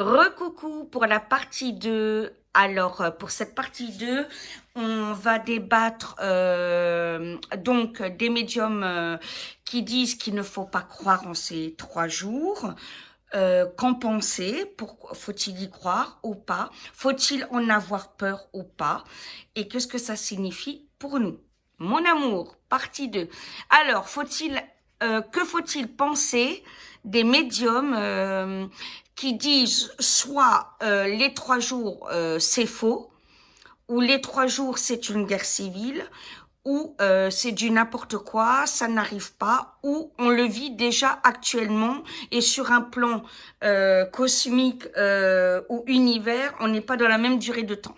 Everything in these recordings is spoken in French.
Recoucou pour la partie 2. Alors, pour cette partie 2, on va débattre donc des médiums qui disent qu'il ne faut pas croire en ces 3 jours. Qu'en penser? Faut-il y croire ou pas? Faut-il en avoir peur ou pas? Et qu'est-ce que ça signifie pour nous? Mon amour, partie 2. Alors, que faut-il penser des médiums qui disent soit les 3 jours c'est faux, ou les 3 jours c'est une guerre civile, ou c'est du n'importe quoi, ça n'arrive pas, ou on le vit déjà actuellement et sur un plan cosmique ou univers, on n'est pas dans la même durée de temps.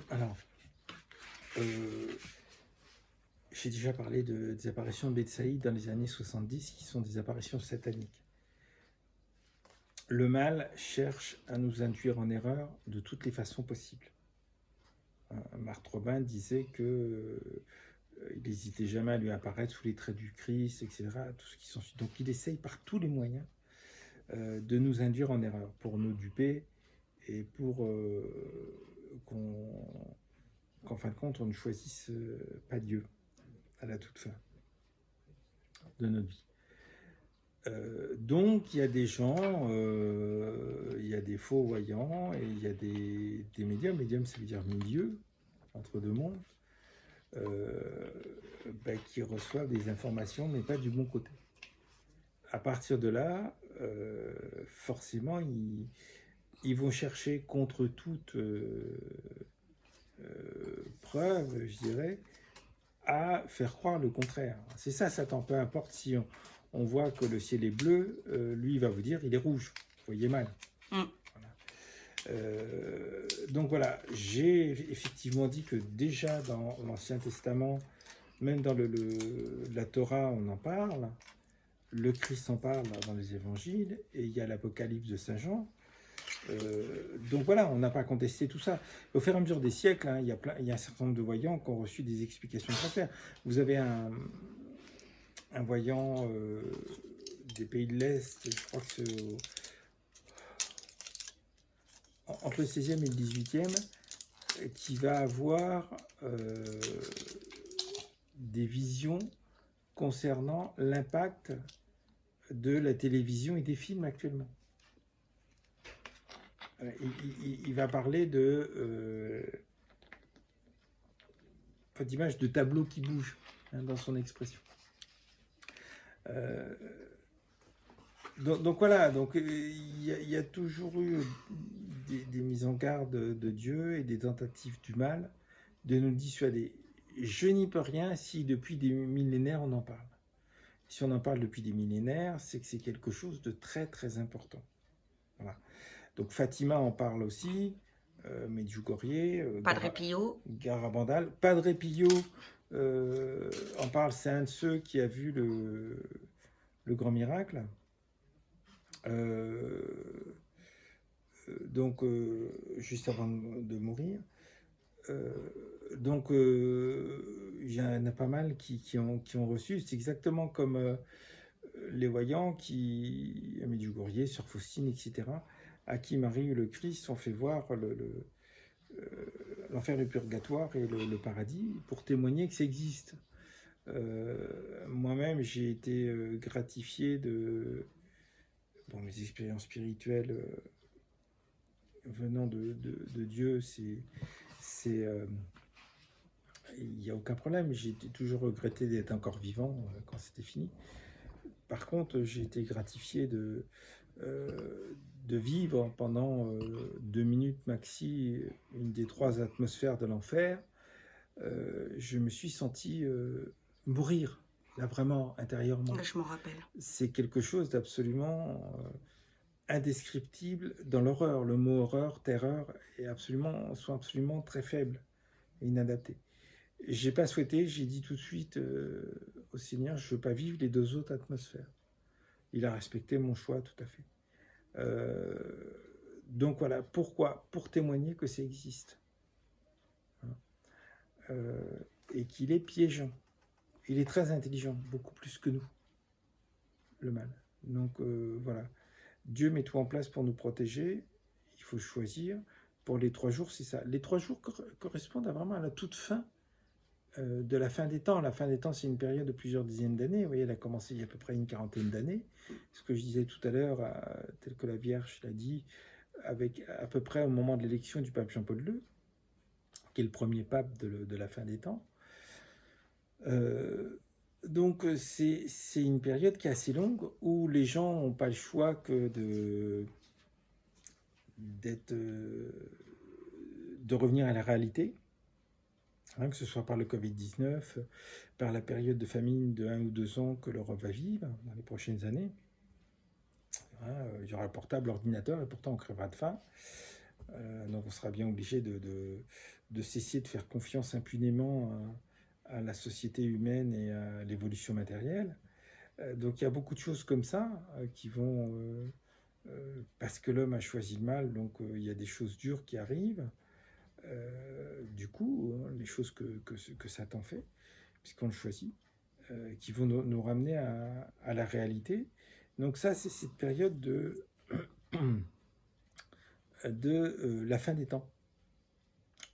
Alors, j'ai déjà parlé des apparitions de Betsaïd dans les années 70 qui sont des apparitions sataniques. Le mal cherche à nous induire en erreur de toutes les façons possibles. Marthe Robin disait que il n'hésitait jamais à lui apparaître sous les traits du Christ, etc. Tout ce qui s'ensuit. Donc il essaye par tous les moyens de nous induire en erreur, pour nous duper et pour qu'en fin de compte on ne choisisse pas Dieu à la toute fin de notre vie. Donc il y a des gens, il y a des faux voyants et il y a des médiums. Médium, ça veut dire milieu, entre deux mondes, qui reçoivent des informations, mais pas du bon côté. À partir de là, forcément, ils vont chercher contre toute preuve, je dirais, à faire croire le contraire. C'est ça, Satan. Peu importe si on voit que le ciel est bleu, lui, il va vous dire il est rouge. Vous voyez mal. Voilà. Donc voilà, j'ai effectivement dit que déjà dans l'Ancien Testament, même dans la Torah, on en parle. Le Christ en parle dans les évangiles, et il y a l'Apocalypse de Saint Jean. Donc voilà, on n'a pas contesté tout ça. Au fur et à mesure des siècles, il y a un certain nombre de voyants qui ont reçu des explications très claires. Vous avez un voyant des pays de l'Est, je crois que c'est entre le 16e et le 18e, qui va avoir des visions concernant l'impact de la télévision et des films actuellement. Il va parler d'images de tableaux qui bougent dans son expression. Donc voilà, il y a toujours eu des mises en garde de Dieu et des tentatives du mal de nous dissuader. Je n'y peux rien si depuis des millénaires on en parle. Si on en parle depuis des millénaires, c'est que c'est quelque chose de très très important. Voilà. Donc Fatima en parle aussi, Medjugorje, Padre Pio. Garabandal. Padre Pio en parle, c'est un de ceux qui a vu le grand miracle. Donc juste avant de mourir. Donc il y en a pas mal qui ont reçu. C'est exactement comme les voyants qui, à Medjugorje, sur Faustine, etc., à qui Marie et le Christ ont fait voir l'enfer, le purgatoire et le paradis pour témoigner que ça existe. Moi-même, j'ai été gratifié de mes expériences spirituelles venant de Dieu. Il n'y a aucun problème. J'ai toujours regretté d'être encore vivant quand c'était fini. Par contre, j'ai été gratifié de vivre pendant 2 minutes maxi une des 3 atmosphères de l'enfer. Je me suis senti mourir, là vraiment, intérieurement. Je m'en rappelle. C'est quelque chose d'absolument indescriptible dans l'horreur. Le mot horreur, terreur, sont absolument très faibles et inadaptés. J'ai pas souhaité, j'ai dit tout de suite au Seigneur, je veux pas vivre les 2 autres atmosphères. Il a respecté mon choix tout à fait. Donc voilà, pourquoi? Pour témoigner que ça existe. Et qu'il est piégeant. Il est très intelligent, beaucoup plus que nous, le mal. Donc voilà. Dieu met tout en place pour nous protéger. Il faut choisir. Pour les 3 jours, c'est ça. Les 3 jours correspondent vraiment à la toute fin de la fin des temps. La fin des temps, c'est une période de plusieurs dizaines d'années. Vous voyez, elle a commencé il y a à peu près une quarantaine d'années. Ce que je disais tout à l'heure, tel que la Vierge l'a dit, avec à peu près au moment de l'élection du pape Jean-Paul II, qui est le premier pape de la fin des temps. Donc c'est une période qui est assez longue où les gens n'ont pas le choix que de revenir à la réalité, hein, que ce soit par le Covid-19, par la période de famine de 1 ou 2 ans que l'Europe va vivre dans les prochaines années. Hein, il y aura le portable, l'ordinateur, et pourtant on crèvera de faim. Donc on sera bien obligé de cesser de faire confiance impunément à la société humaine et à l'évolution matérielle. Donc il y a beaucoup de choses comme ça qui vont... parce que l'homme a choisi le mal, donc il y a des choses dures qui arrivent. Du coup, les choses que Satan fait, puisqu'on le choisit, qui vont nous ramener à la réalité. Donc ça, c'est cette période de la fin des temps.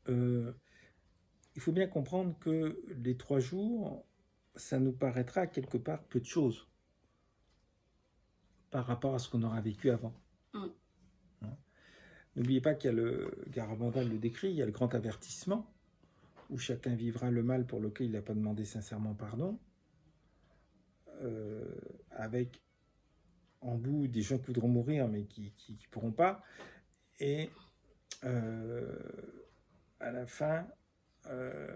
Il faut bien comprendre que les 3 jours, ça nous paraîtra quelque part peu de choses par rapport à ce qu'on aura vécu avant. N'oubliez pas qu'il y a Garabandal le décrit, il y a le grand avertissement, où chacun vivra le mal pour lequel il n'a pas demandé sincèrement pardon, avec en bout des gens qui voudront mourir mais qui ne pourront pas, et à la fin,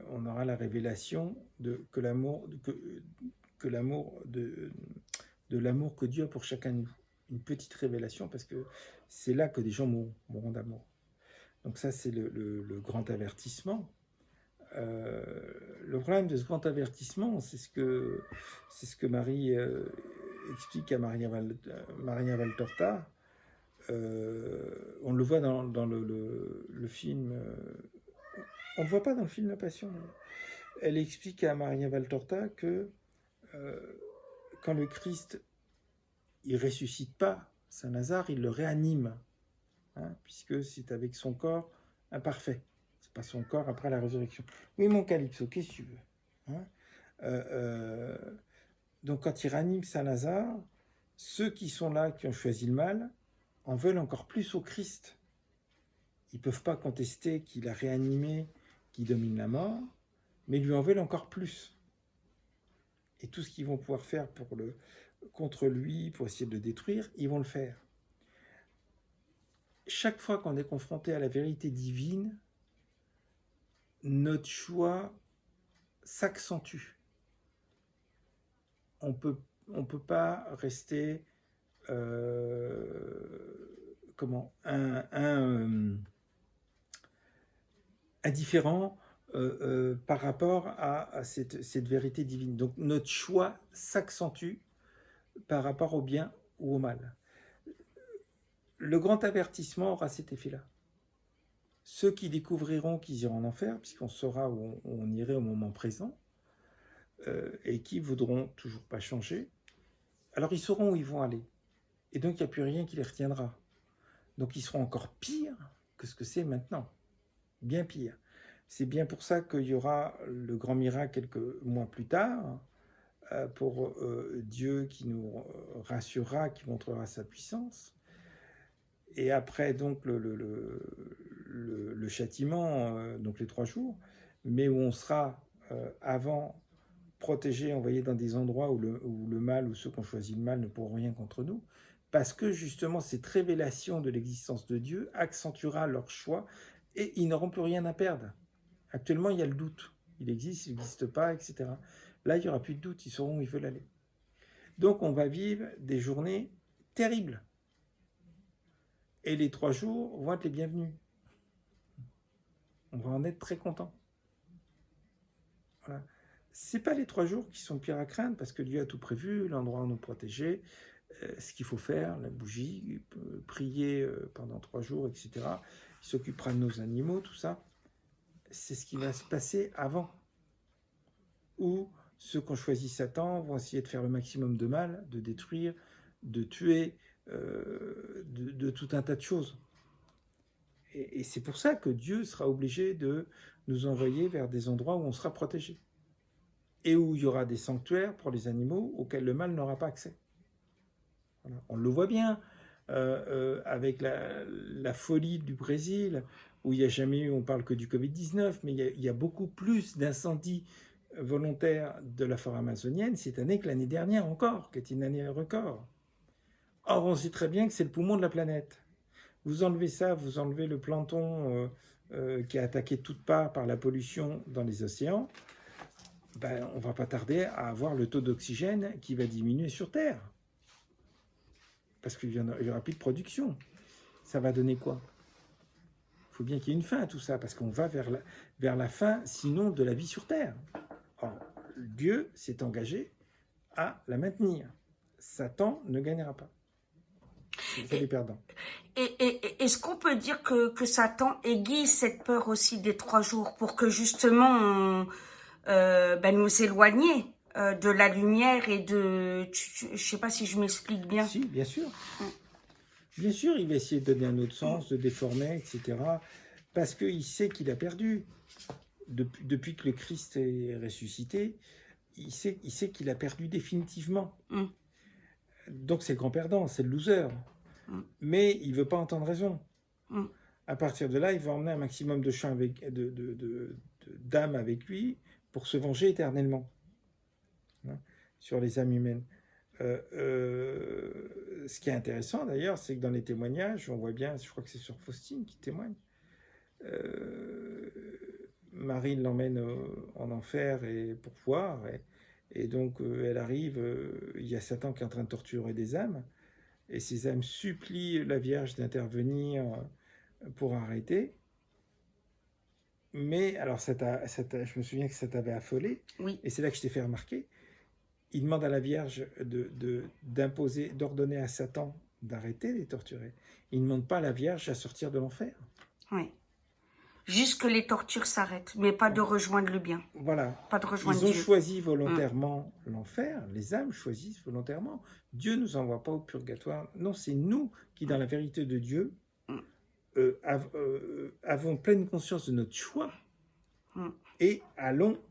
on aura la révélation que l'amour de l'amour que Dieu a pour chacun de nous. Une petite révélation, parce que c'est là que des gens mourront d'amour. Donc ça, c'est le grand avertissement. Le problème de ce grand avertissement, c'est ce que Marie explique à Maria Valtorta. On le voit dans le film. On ne le voit pas dans le film La Passion. Elle explique à Maria Valtorta que quand le Christ il ressuscite pas Saint-Lazare, il le réanime, hein, puisque c'est avec son corps imparfait. C'est pas son corps après la résurrection. Oui, mon Calypso, qu'est-ce que tu veux, hein? Donc quand il réanime Saint-Lazare, ceux qui sont là, qui ont choisi le mal, en veulent encore plus au Christ. Ils ne peuvent pas contester qu'il a réanimé, qu'il domine la mort, mais ils lui en veulent encore plus. Et tout ce qu'ils vont pouvoir faire contre lui, pour essayer de le détruire, ils vont le faire. Chaque fois qu'on est confronté à la vérité divine, notre choix s'accentue. On peut pas rester indifférent par rapport à cette vérité divine. Donc notre choix s'accentue par rapport au bien ou au mal. Le grand avertissement aura cet effet-là. Ceux qui découvriront qu'ils iront en enfer, puisqu'on saura où on irait au moment présent, et qui voudront toujours pas changer, alors ils sauront où ils vont aller. Et donc il n'y a plus rien qui les retiendra. Donc ils seront encore pires que ce que c'est maintenant. Bien pire. C'est bien pour ça qu'il y aura le grand miracle quelques mois plus tard, pour Dieu qui nous rassurera, qui montrera sa puissance. Et après donc le châtiment, donc les 3 jours, mais où on sera avant protégé, envoyé dans des endroits où le mal ou ceux qui ont choisi le mal ne pourront rien contre nous, parce que justement cette révélation de l'existence de Dieu accentuera leur choix et ils n'auront plus rien à perdre. Actuellement, il y a le doute. Il existe, il n'existe pas, etc. Là, il n'y aura plus de doute, ils sauront où ils veulent aller. Donc, on va vivre des journées terribles. Et les 3 jours vont être les bienvenus. On va en être très content. Voilà. Ce n'est pas les 3 jours qui sont le pire à craindre, parce que Dieu a tout prévu, l'endroit où nous protéger, ce qu'il faut faire, la bougie, prier pendant 3 jours, etc. Il s'occupera de nos animaux, tout ça. C'est ce qui va se passer avant. Où ceux qui ont choisi Satan vont essayer de faire le maximum de mal, de détruire, de tuer, de tout un tas de choses. Et c'est pour ça que Dieu sera obligé de nous envoyer vers des endroits où on sera protégé. Et où il y aura des sanctuaires pour les animaux auxquels le mal n'aura pas accès. Voilà. On le voit bien avec la folie du Brésil, où il n'y a jamais eu, on parle que du Covid-19, mais il y a beaucoup plus d'incendies volontaires de la forêt amazonienne cette année que l'année dernière encore, qui est une année record. Or, on sait très bien que c'est le poumon de la planète. Vous enlevez ça, vous enlevez le plancton qui est attaqué de toutes parts par la pollution dans les océans, ben, on ne va pas tarder à avoir le taux d'oxygène qui va diminuer sur Terre. Parce qu'il n'y aura plus de production. Ça va donner quoi? Il faut bien qu'il y ait une fin à tout ça, parce qu'on va vers la fin, sinon, de la vie sur Terre. Or, Dieu s'est engagé à la maintenir. Satan ne gagnera pas. C'est les perdants. Est-ce qu'on peut dire que Satan aiguise cette peur aussi des 3 jours pour que justement nous éloigner de la lumière et de... Je ne sais pas si je m'explique bien. Si, bien sûr. Bien sûr, il va essayer de donner un autre sens, de déformer, etc. Parce qu'il sait qu'il a perdu. Depuis que le Christ est ressuscité, il sait qu'il a perdu définitivement. Donc c'est le grand perdant, c'est le loser. Mais il ne veut pas entendre raison. À partir de là, il va emmener un maximum de chants d'âmes avec lui pour se venger éternellement sur les âmes humaines. Ce qui est intéressant d'ailleurs, c'est que dans les témoignages, on voit bien, je crois que c'est sur Faustine qui témoigne, Marie l'emmène en enfer pour voir, et donc elle arrive, il y a Satan qui est en train de torturer des âmes, et ces âmes supplient la Vierge d'intervenir pour arrêter. Mais alors, je me souviens que ça t'avait affolé, oui. Et c'est là que je t'ai fait remarquer. Il demande à la Vierge d'ordonner à Satan d'arrêter de les torturer. Il ne demande pas à la Vierge à sortir de l'enfer. Oui. Juste que les tortures s'arrêtent, mais pas de rejoindre le bien. Voilà. Pas de rejoindre Ils ont Dieu. choisi volontairement l'enfer, les âmes choisissent volontairement. Dieu ne nous envoie pas au purgatoire. Non, c'est nous qui, dans la vérité de Dieu, avons pleine conscience de notre choix et allons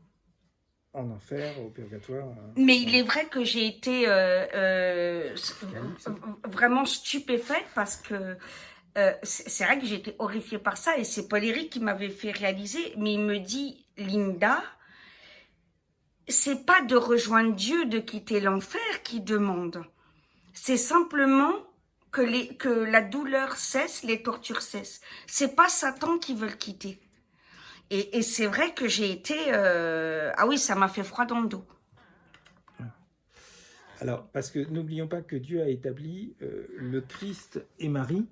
en enfer, au purgatoire. Mais il est vrai que j'ai été vraiment stupéfaite parce que c'est vrai que j'ai été horrifiée par ça et c'est Paul-Éric qui m'avait fait réaliser, mais il me dit, Linda, c'est pas de rejoindre Dieu, de quitter l'enfer qui demande. C'est simplement que la douleur cesse, les tortures cessent. C'est pas Satan qui veut le quitter. Et c'est vrai que j'ai été... Ah oui, ça m'a fait froid dans le dos. Alors, parce que n'oublions pas que Dieu a établi le Christ et Marie,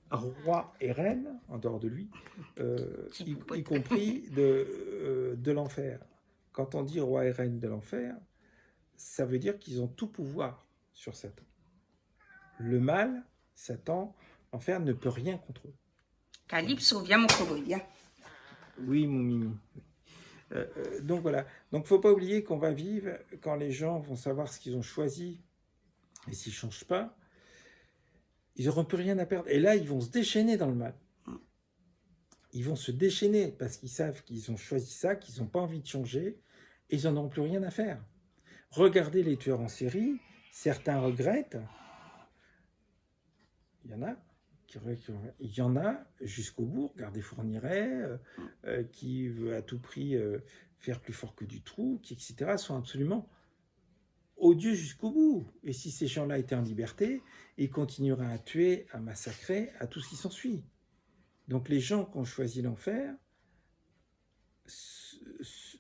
roi et reine, en dehors de lui, y compris de l'enfer. Quand on dit roi et reine de l'enfer, ça veut dire qu'ils ont tout pouvoir sur Satan. Le mal, Satan, l'enfer ne peut rien contre eux. Calypso, viens mon cowboy, hein. Oui, mon mimi. Donc voilà. Donc faut pas oublier qu'on va vivre quand les gens vont savoir ce qu'ils ont choisi et s'ils ne changent pas, ils n'auront plus rien à perdre. Et là, ils vont se déchaîner dans le mal. Ils vont se déchaîner parce qu'ils savent qu'ils ont choisi ça, qu'ils n'ont pas envie de changer et ils n'en auront plus rien à faire. Regardez les tueurs en série, certains regrettent. Il y en a jusqu'au bout. Regardez Fourniret, qui veut à tout prix faire plus fort que du trou, qui, etc., sont absolument odieux jusqu'au bout. Et si ces gens-là étaient en liberté, ils continueraient à tuer, à massacrer, à tout ce qui s'ensuit. Donc les gens qui ont choisi l'enfer,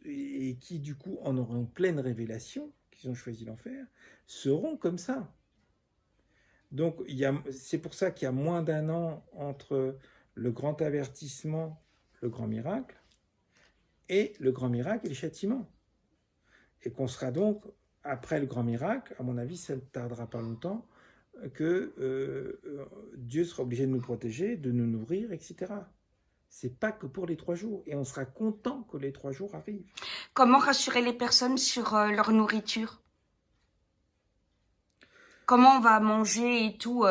et qui du coup en auront pleine révélation, qu'ils ont choisi l'enfer, seront comme ça. Donc c'est pour ça qu'il y a moins d'1 an entre le grand avertissement, le grand miracle, et le grand miracle et le châtiment. Et qu'on sera donc, après le grand miracle, à mon avis, ça ne tardera pas longtemps, que Dieu sera obligé de nous protéger, de nous nourrir, etc. C'est pas que pour les 3 jours. Et on sera content que les 3 jours arrivent. Comment rassurer les personnes sur leur nourriture ? comment on va manger et tout.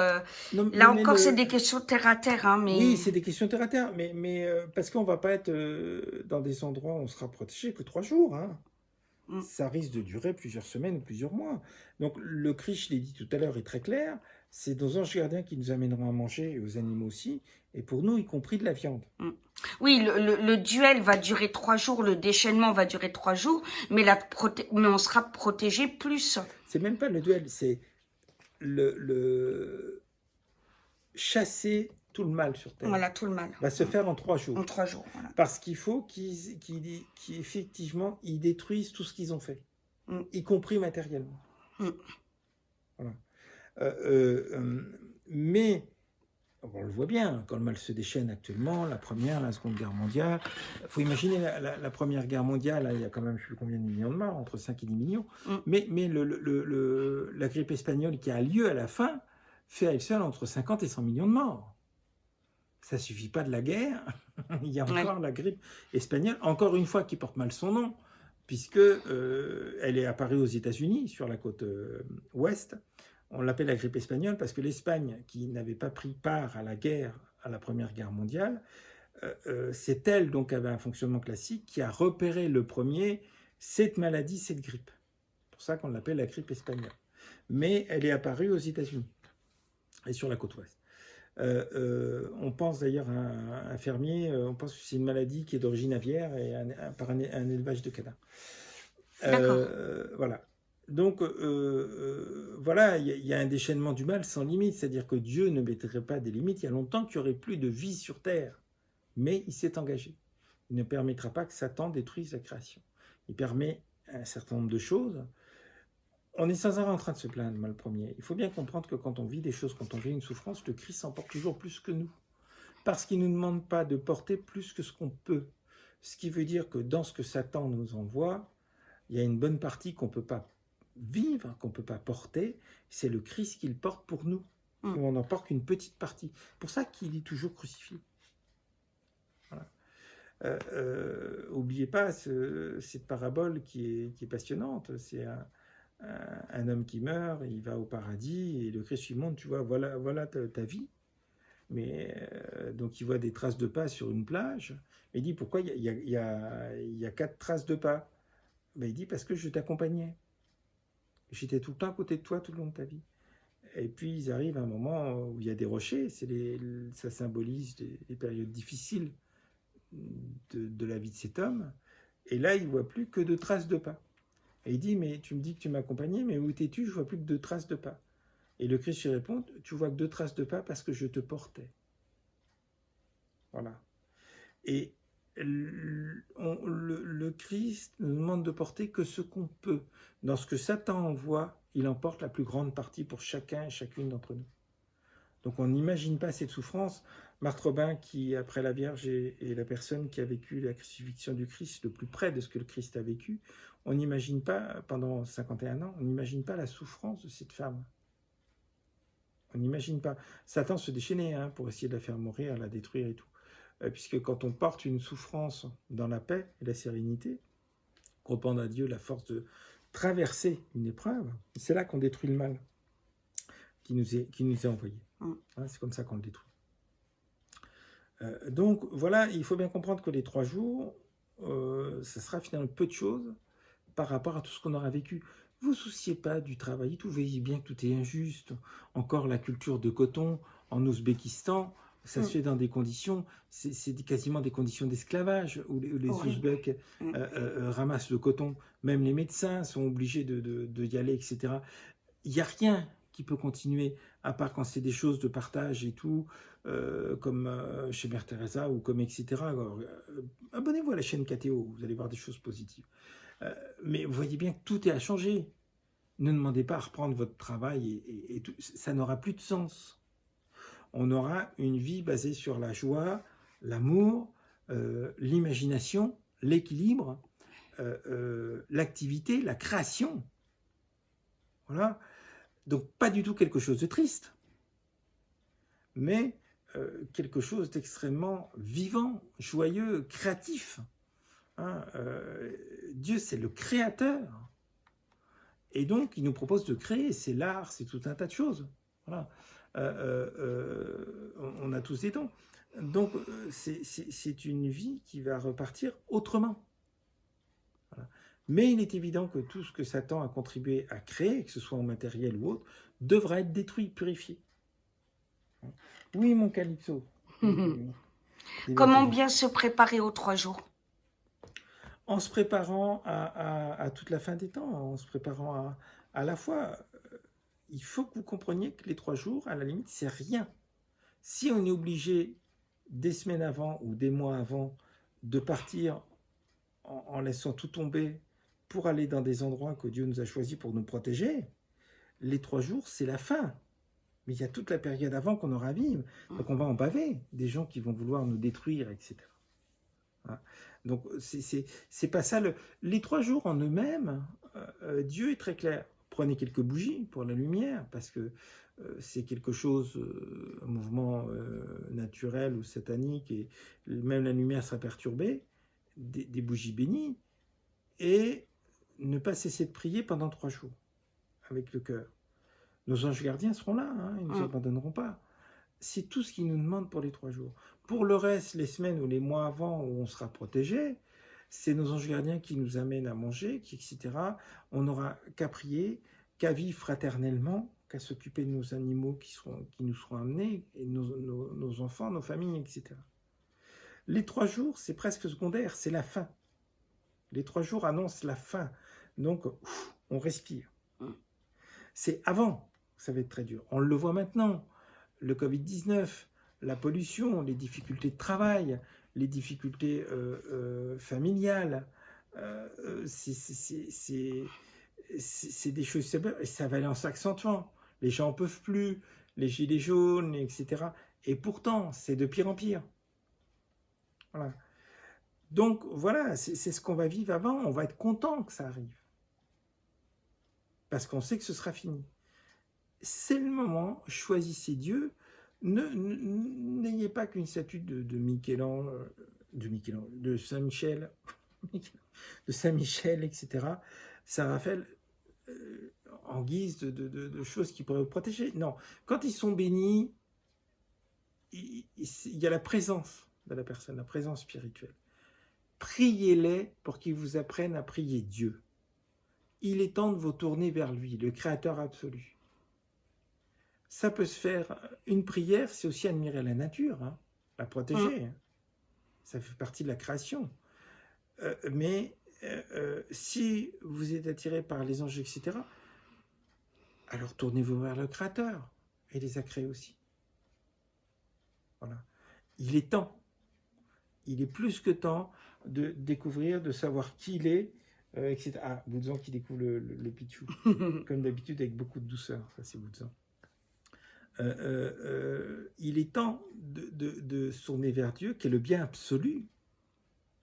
Non, Là mais encore, c'est des questions terre à terre, hein, mais oui, c'est des questions terre à terre, mais parce qu'on va pas être dans des endroits où on sera protégé que 3 jours, hein. mm, Ça risque de durer plusieurs semaines ou plusieurs mois. Donc le cri, je l'ai dit tout à l'heure, est très clair. C'est nos anges gardiens qui nous amèneront à manger, et aux animaux aussi, et pour nous, y compris de la viande. mm. Oui, le duel va durer 3 jours, le déchaînement va durer 3 jours, mais mais on sera protégé plus. C'est même pas le duel, c'est le chasser tout le mal sur Terre. Voilà, tout le mal. Va se faire en 3 jours. En 3 jours, voilà. Parce qu'il faut qu'effectivement, ils détruisent tout ce qu'ils ont fait, y compris matériellement. Voilà. Mais, on le voit bien, quand le mal se déchaîne actuellement, la Première, la Seconde Guerre mondiale, il faut imaginer la Première Guerre mondiale, là, il y a quand même je ne sais plus combien de millions de morts, entre 5 et 10 millions, mais la grippe espagnole qui a lieu à la fin fait à elle seule entre 50 et 100 millions de morts. Ça ne suffit pas de la guerre, il y a encore la grippe espagnole, encore une fois qui porte mal son nom, puisque elle est apparue aux États-Unis, sur la côte ouest. On l'appelle la grippe espagnole parce que l'Espagne, qui n'avait pas pris part à la guerre, à la Première Guerre mondiale, c'est elle, donc, avait un fonctionnement classique, qui a repéré le premier cette maladie, cette grippe. C'est pour ça qu'on l'appelle la grippe espagnole. Mais elle est apparue aux États-Unis et sur la côte ouest. On pense d'ailleurs à un fermier, on pense que c'est une maladie qui est d'origine aviaire et par un élevage de cadavres. Voilà. Donc, voilà, il y a un déchaînement du mal sans limite, c'est-à-dire que Dieu ne mettrait pas des limites. Il y a longtemps qu'il n'y aurait plus de vie sur Terre, mais il s'est engagé. Il ne permettra pas que Satan détruise la création. Il permet un certain nombre de choses. On est sans arrêt en train de se plaindre, moi le premier. Il faut bien comprendre que quand on vit des choses, quand on vit une souffrance, le Christ en porte toujours plus que nous. Parce qu'il ne nous demande pas de porter plus que ce qu'on peut. Ce qui veut dire que dans ce que Satan nous envoie, il y a une bonne partie qu'on ne peut pas vivre, qu'on ne peut pas porter. C'est le Christ qui le porte pour nous. Nous, on n'en porte qu'une petite partie. C'est pour ça qu'il est toujours crucifié. Voilà. N'oubliez pas cette parabole qui est passionnante. C'est un homme qui meurt, il va au paradis et le Christ lui montre, tu vois, voilà ta vie. Mais donc il voit des traces de pas sur une plage. Il dit, pourquoi il y a 4 traces de pas? Ben, il dit, parce que je t'accompagnais. J'étais tout le temps à côté de toi tout le long de ta vie. Et puis ils arrivent à un moment où il y a des rochers, ça symbolise les périodes difficiles de la vie de cet homme. Et là, il ne voit plus que de traces de pas. Et il dit, mais tu me dis que tu m'accompagnais, mais où t'es-tu? Je vois plus que 2 traces de pas. Et le Christ lui répond, tu vois que 2 traces de pas parce que je te portais. Voilà. Et le Christ nous demande de porter que ce qu'on peut. Dans ce que Satan envoie, il emporte la plus grande partie pour chacun et chacune d'entre nous. Donc on n'imagine pas cette souffrance. Marthe Robin, qui après la Vierge est la personne qui a vécu la crucifixion du Christ le plus près de ce que le Christ a vécu, on n'imagine pas, pendant 51 ans, on n'imagine pas la souffrance de cette femme. On n'imagine pas. Satan se déchaînait pour essayer de la faire mourir, la détruire et tout. Puisque quand on porte une souffrance dans la paix et la sérénité, qu'on demande à Dieu la force de traverser une épreuve, c'est là qu'on détruit le mal qui nous est envoyé. C'est comme ça qu'on le détruit. Donc voilà, il faut bien comprendre que les 3 jours, ça sera finalement peu de choses par rapport à tout ce qu'on aura vécu. Ne vous souciez pas du travail, vous voyez bien que tout est injuste. Encore la culture de coton en Ouzbékistan, ça se fait dans des conditions, c'est quasiment des conditions d'esclavage, où les Ouzbeks ramassent le coton. Même les médecins sont obligés de y aller, etc. Il n'y a rien qui peut continuer, à part quand c'est des choses de partage et tout, comme chez Mère Teresa ou comme etc. Alors, abonnez-vous à la chaîne KTO, vous allez voir des choses positives. Mais vous voyez bien que tout est à changer. Ne demandez pas à reprendre votre travail et tout, ça n'aura plus de sens. On aura une vie basée sur la joie, l'amour, l'imagination, l'équilibre, l'activité, la création. Voilà. Donc pas du tout quelque chose de triste, mais quelque chose d'extrêmement vivant, joyeux, créatif. Dieu, c'est le créateur. Et donc, il nous propose de créer. C'est l'art, c'est tout un tas de choses. Voilà. On a tous des dons. Donc, c'est une vie qui va repartir autrement. Voilà. Mais il est évident que tout ce que Satan a contribué à créer, que ce soit en matériel ou autre, devra être détruit, purifié. Oui, mon Calypso. Comment bien se préparer aux 3 jours? En se préparant à toute la fin des temps, en se préparant à la fois, il faut que vous compreniez que les 3 jours, à la limite, c'est rien. Si on est obligé, des semaines avant ou des mois avant, de partir en laissant tout tomber pour aller dans des endroits que Dieu nous a choisis pour nous protéger, les 3 jours, c'est la fin. Mais il y a toute la période avant qu'on aura à vivre. Donc on va en baver, des gens qui vont vouloir nous détruire, etc. Voilà. Donc c'est pas ça. Les 3 jours en eux-mêmes, Dieu est très clair. Prenez quelques bougies pour la lumière, parce que c'est quelque chose, un mouvement naturel ou satanique, et même la lumière sera perturbée, des bougies bénies, et ne pas cesser de prier pendant 3 jours, avec le cœur. Nos anges gardiens seront là, hein, ils ne nous abandonneront pas. C'est tout ce qu'ils nous demandent pour les 3 jours. Pour le reste, les semaines ou les mois avant où on sera protégé, c'est nos anges gardiens qui nous amènent à manger, etc. On n'aura qu'à prier, qu'à vivre fraternellement, qu'à s'occuper de nos animaux qui nous seront amenés, et nos enfants, nos familles, etc. Les 3 jours, c'est presque secondaire, c'est la fin. Les 3 jours annoncent la fin. Donc, on respire. C'est avant, ça va être très dur. On le voit maintenant. Le Covid-19, la pollution, les difficultés de travail, les difficultés familiales, c'est des choses, ça va aller en s'accentuant. Les gens n'en peuvent plus, les gilets jaunes, etc. Et pourtant, c'est de pire en pire. Voilà. Donc, voilà, c'est ce qu'on va vivre avant. On va être content que ça arrive. Parce qu'on sait que ce sera fini. C'est le moment, choisissez Dieu. N'ayez pas qu'une statue de Michel-Ange, de Saint-Michel, de Saint-Michel, etc. Saint-Raphaël, en guise de choses qui pourraient vous protéger. Non, quand ils sont bénis, il y a la présence de la personne, la présence spirituelle. Priez-les pour qu'ils vous apprennent à prier Dieu. Il est temps de vous tourner vers lui, le Créateur absolu. Ça peut se faire, une prière, c'est aussi admirer la nature, hein, la protéger. Hein. Ça fait partie de la création. Mais si vous êtes attiré par les anges, etc., alors tournez-vous vers le Créateur. Et les a créés aussi. Voilà. Il est temps. Il est plus que temps de découvrir, de savoir qui il est, etc. Ah, Boudzan qui découvre le Pichou. Comme d'habitude, avec beaucoup de douceur. Ça, c'est Boudzan. Il est temps de se tourner vers Dieu, qui est le bien absolu,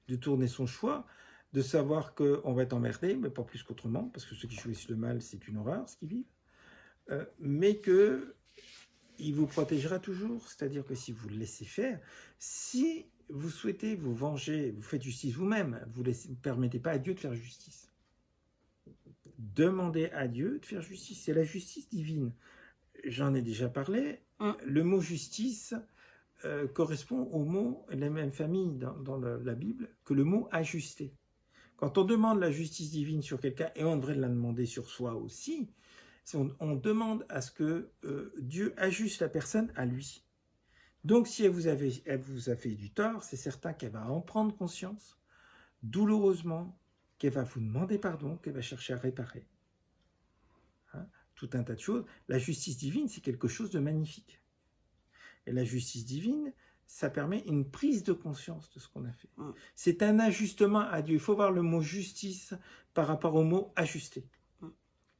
de tourner son choix, de savoir qu'on va être emmerdé, mais pas plus qu'autrement, parce que ceux qui choisissent le mal, c'est une horreur, ce qu'ils vivent, mais qu'il vous protégera toujours, c'est-à-dire que si vous le laissez faire, si vous souhaitez vous venger, vous faites justice vous-même, vous ne permettez pas à Dieu de faire justice. Demandez à Dieu de faire justice, c'est la justice divine. J'en ai déjà parlé, le mot justice correspond au mot, la même famille dans la Bible, que le mot ajuster. Quand on demande la justice divine sur quelqu'un, et on devrait la demander sur soi aussi, on demande à ce que Dieu ajuste la personne à lui. Donc si elle vous a fait du tort, c'est certain qu'elle va en prendre conscience, douloureusement, qu'elle va vous demander pardon, qu'elle va chercher à réparer. Tout un tas de choses. La justice divine, c'est quelque chose de magnifique. Et la justice divine, ça permet une prise de conscience de ce qu'on a fait. C'est un ajustement à Dieu. Il faut voir le mot justice par rapport au mot ajuster.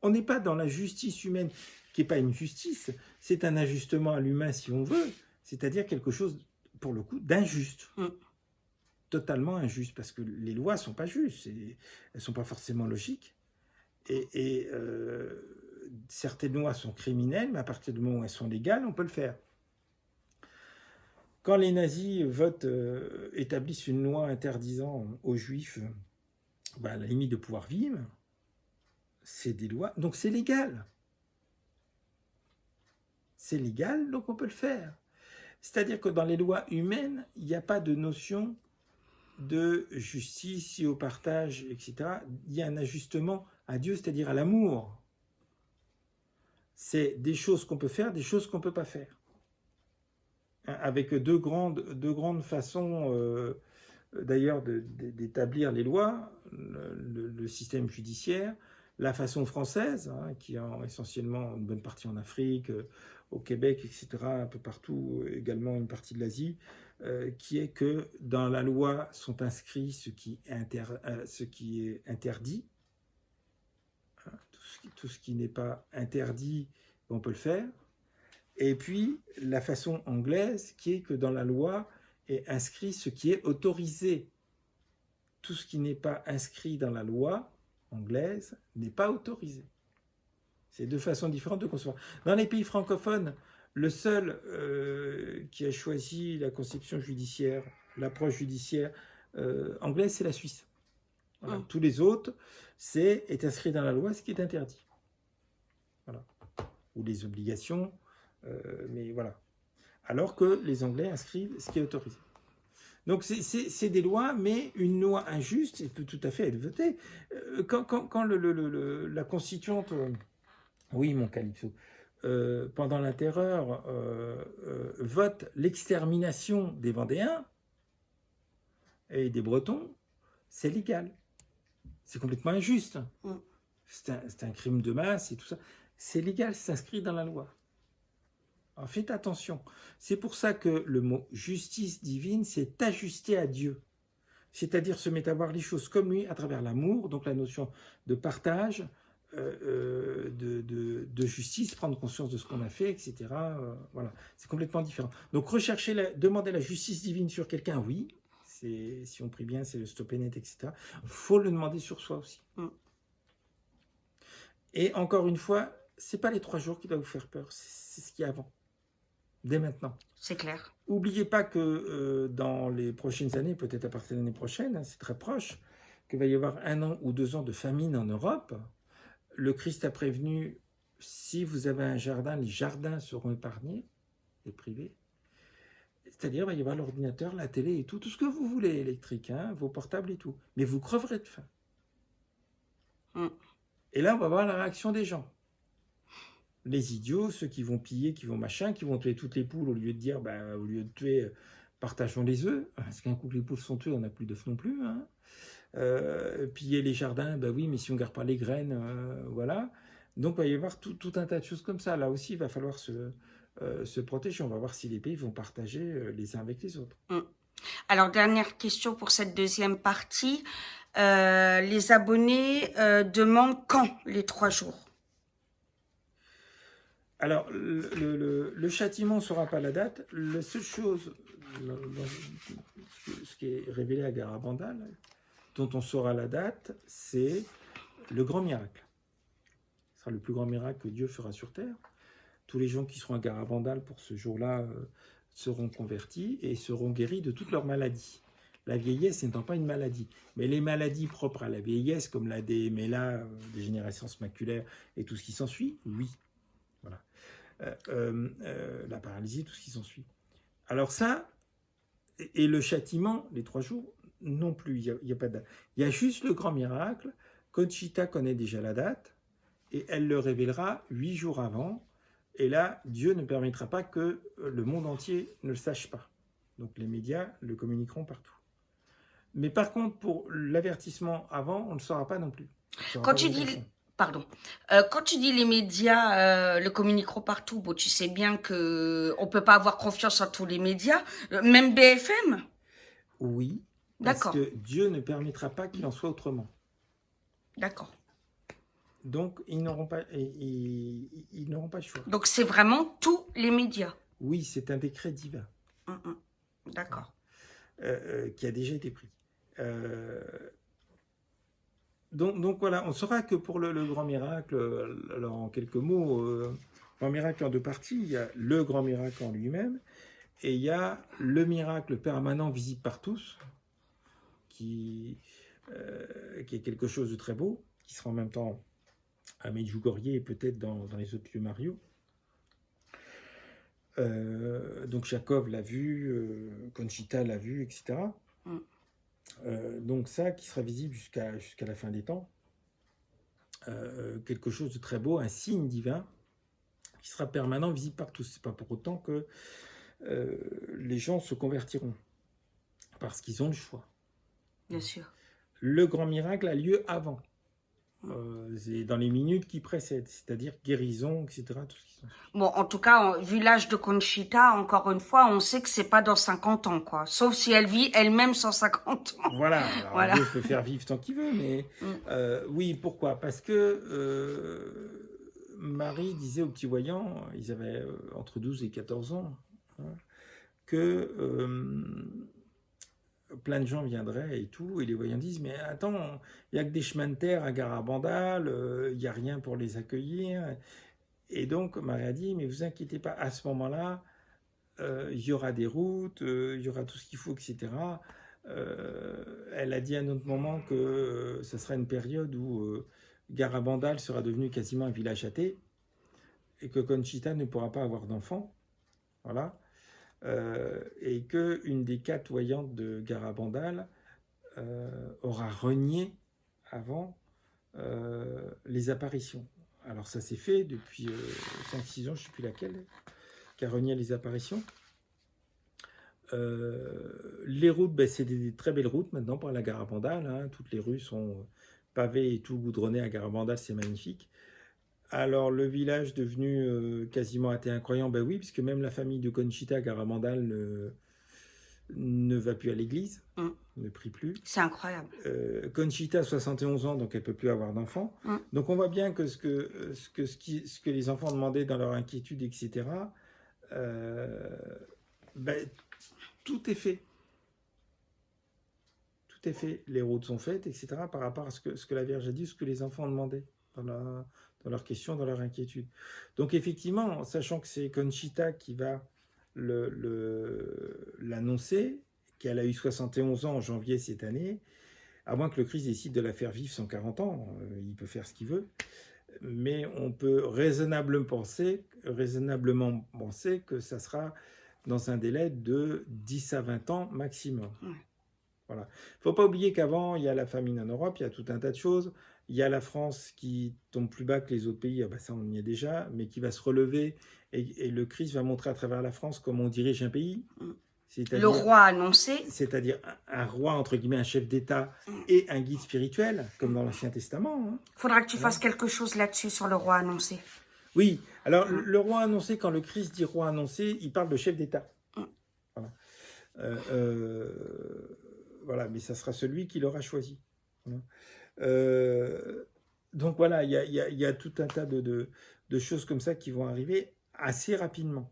On n'est pas dans la justice humaine, qui n'est pas une justice, c'est un ajustement à l'humain si on veut, c'est-à-dire quelque chose, pour le coup, d'injuste. Totalement injuste, parce que les lois ne sont pas justes, elles ne sont pas forcément logiques. Et certaines lois sont criminelles, mais à partir du moment où elles sont légales, on peut le faire. Quand les nazis établissent une loi interdisant aux juifs, à la limite de pouvoir vivre, c'est des lois, donc c'est légal. C'est légal, donc on peut le faire. C'est-à-dire que dans les lois humaines, il n'y a pas de notion de justice et au partage, etc. Il y a un ajustement à Dieu, c'est-à-dire à l'amour. C'est des choses qu'on peut faire, des choses qu'on ne peut pas faire. Avec deux grandes façons, d'ailleurs, d'établir les lois, le système judiciaire, la façon française, qui est essentiellement une bonne partie en Afrique, au Québec, etc., un peu partout, également une partie de l'Asie, qui est que dans la loi sont inscrits ce qui est interdit. Tout ce qui n'est pas interdit, on peut le faire. Et puis, la façon anglaise, qui est que dans la loi est inscrit ce qui est autorisé. Tout ce qui n'est pas inscrit dans la loi anglaise n'est pas autorisé. C'est deux façons différentes de concevoir. Dans les pays francophones, le seul qui a choisi la conception judiciaire, l'approche judiciaire anglaise, c'est la Suisse. Voilà. Tous les autres, est inscrit dans la loi ce qui est interdit. Voilà. Ou les obligations, mais voilà. Alors que les Anglais inscrivent ce qui est autorisé. Donc c'est des lois, mais une loi injuste peut tout à fait être votée. Quand la constituante, oui mon Calypso, pendant la terreur, vote l'extermination des Vendéens et des Bretons, c'est légal. C'est complètement injuste. C'est un crime de masse et tout ça. C'est légal, c'est inscrit dans la loi. Alors faites attention. C'est pour ça que le mot justice divine, c'est ajuster à Dieu. C'est-à-dire se mettre à voir les choses comme lui à travers l'amour, donc la notion de partage, de justice, prendre conscience de ce qu'on a fait, etc. Voilà, c'est complètement différent. Donc demander la justice divine sur quelqu'un, oui. Si on prie bien, c'est le stop et net, etc. Il faut le demander sur soi aussi. Et encore une fois, c'est pas les 3 jours qui doivent vous faire peur, c'est ce qu'il y a avant. Dès maintenant. C'est clair. N'oubliez pas que dans les prochaines années, peut-être à partir de l'année prochaine, c'est très proche, qu'il va y avoir 1 an ou 2 ans de famine en Europe. Le Christ a prévenu, si vous avez un jardin, les jardins seront épargnés, les privés. C'est-à-dire, il va y avoir l'ordinateur, la télé et tout ce que vous voulez électrique, vos portables et tout. Mais vous creverez de faim. Et là, on va voir la réaction des gens. Les idiots, ceux qui vont piller, qui vont machin, qui vont tuer toutes les poules au lieu de dire, au lieu de tuer, partageons les œufs. Parce qu'un coup que les poules sont tuées, on n'a plus d'œufs non plus. Piller les jardins, oui, mais si on ne garde pas les graines, voilà. Donc, il va y avoir tout un tas de choses comme ça. Là aussi, il va falloir se protéger. On va voir si les pays vont partager les uns avec les autres. Alors, dernière question pour cette deuxième partie. Les abonnés demandent quand les 3 jours? Alors, le châtiment ne saura pas la date. La seule chose, ce qui est révélé à Garabandal, dont on saura la date, c'est le grand miracle. Ce sera le plus grand miracle que Dieu fera sur terre. Tous les gens qui seront à Garabandal pour ce jour-là seront convertis et seront guéris de toutes leurs maladies. La vieillesse n'étant pas une maladie. Mais les maladies propres à la vieillesse, comme la DMLA, dégénérescence maculaire et tout ce qui s'ensuit, oui. Voilà. La paralysie, tout ce qui s'ensuit. Alors ça, et le châtiment, les 3 jours, non plus, il n'y a pas de date. Il y a juste le grand miracle. Conchita connaît déjà la date et elle le révélera 8 jours avant. Et là, Dieu ne permettra pas que le monde entier ne le sache pas. Donc les médias le communiqueront partout. Mais par contre, pour l'avertissement avant, on ne le saura pas non plus. Quand tu dis... Pardon. Quand tu dis les médias le communiqueront partout, tu sais bien que on peut pas avoir confiance en tous les médias, même BFM. Oui, parce que Dieu ne permettra pas qu'il en soit autrement. D'accord. Donc ils n'auront pas le choix. Donc c'est vraiment tous les médias. Oui, c'est un décret divin. D'accord. Qui a déjà été pris. Donc voilà, on saura que pour le grand miracle, alors en quelques mots, grand miracle en 2 parties, il y a le grand miracle en lui-même, et il y a le miracle permanent visible par tous, qui est quelque chose de très beau, qui sera en même temps à Medjugorje et peut-être dans les autres lieux Mario. Donc Chekhov l'a vu, Conchita l'a vu, etc. Donc ça qui sera visible jusqu'à la fin des temps. Quelque chose de très beau, un signe divin qui sera permanent, visible par tous. C'est pas pour autant que les gens se convertiront, parce qu'ils ont le choix. Bien sûr. Le grand miracle a lieu avant. C'est dans les minutes qui précèdent, c'est-à-dire guérison, etc. Tout ce qui sont... Bon, en tout cas, vu l'âge de Conchita, encore une fois, on sait que c'est pas dans 50 ans, quoi. Sauf si elle vit elle-même 150 ans. Voilà, alors Voilà. Dieu peut faire vivre tant qu'il veut, mais oui, pourquoi? Parce que Marie disait aux petits voyants, ils avaient entre 12 et 14 ans, hein, que plein de gens viendraient et tout, et les voyants disent, mais attends, il n'y a que des chemins de terre à Garabandal, il n'y a rien pour les accueillir. Et donc Marie a dit, mais vous inquiétez pas, à ce moment-là, il y aura des routes, il y aura tout ce qu'il faut, etc. Elle a dit à un autre moment que ce sera une période où Garabandal sera devenu quasiment un village athée, et que Conchita ne pourra pas avoir d'enfants. Voilà. Et qu'une des 4 voyantes de Garabandal aura renié avant les apparitions. Alors ça s'est fait depuis 5-6 ans, je ne sais plus laquelle, qui a renié les apparitions. Les routes, ben, c'est des très belles routes maintenant pour la Garabandal, hein. Toutes les rues sont pavées et tout goudronnées à Garabandal, c'est magnifique. Alors, le village devenu quasiment athée incroyant, ben oui, puisque même la famille de Conchita Garabandal ne va plus à l'église, ne prie plus. C'est incroyable. Conchita a 71 ans, donc elle ne peut plus avoir d'enfants. Donc on voit bien que ce que les enfants demandaient dans leur inquiétude, etc., ben, tout est fait. Tout est fait. Les routes sont faites, etc., par rapport à ce que la Vierge a dit, ce que les enfants demandaient dans leurs questions, dans leur inquiétude. Donc effectivement, sachant que c'est Conchita qui va l'annoncer, qu'elle a eu 71 ans en janvier cette année, à moins que le Christ décide de la faire vivre 140 ans, il peut faire ce qu'il veut, mais on peut raisonnablement penser que ça sera dans un délai de 10 à 20 ans maximum. Voilà. Il ne faut pas oublier qu'avant, il y a la famine en Europe, il y a tout un tas de choses. Il y a la France qui tombe plus bas que les autres pays, ah ben ça on y est déjà, mais qui va se relever et le Christ va montrer à travers la France comment on dirige un pays. Le roi annoncé. C'est-à-dire un roi, entre guillemets, un chef d'État et un guide spirituel, comme dans l'Ancien Testament. Hein. Faudra que tu fasses quelque chose là-dessus, sur le roi annoncé. Oui, alors le roi annoncé, quand le Christ dit roi annoncé, il parle de chef d'État. Voilà. Voilà, mais ça sera celui qui l'aura choisi. Voilà. Donc voilà, il y a tout un tas de choses comme ça qui vont arriver assez rapidement.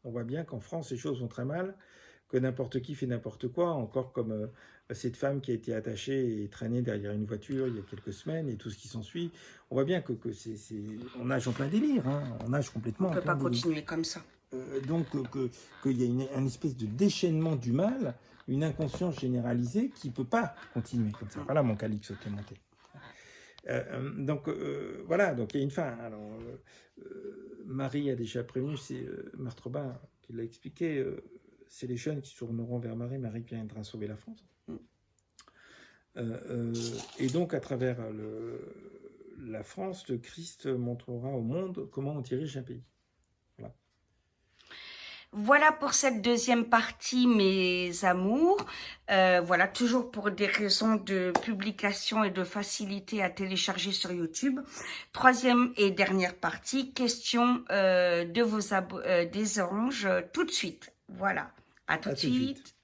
On voit bien qu'en France, les choses vont très mal, que n'importe qui fait n'importe quoi, encore comme cette femme qui a été attachée et traînée derrière une voiture il y a quelques semaines et tout ce qui s'ensuit. On voit bien que on nage en plein délire, hein, on nage complètement. On ne peut pas continuer comme ça. Donc qu'il y a une espèce de déchaînement du mal, une inconscience généralisée qui ne peut pas continuer comme ça. Voilà mon calypso qui est monté. Donc voilà, donc il y a une fin. Alors Marie a déjà prévenu, c'est Marthe Robin qui l'a expliqué, c'est les jeunes qui se tourneront vers Marie, Marie viendra sauver la France. Et donc à travers la France, le Christ montrera au monde comment on dirige un pays. Voilà. Voilà pour cette deuxième partie, mes amours. Voilà, toujours pour des raisons de publication et de facilité à télécharger sur YouTube. Troisième et dernière partie, question de vos des anges tout de suite. Voilà, à tout de suite.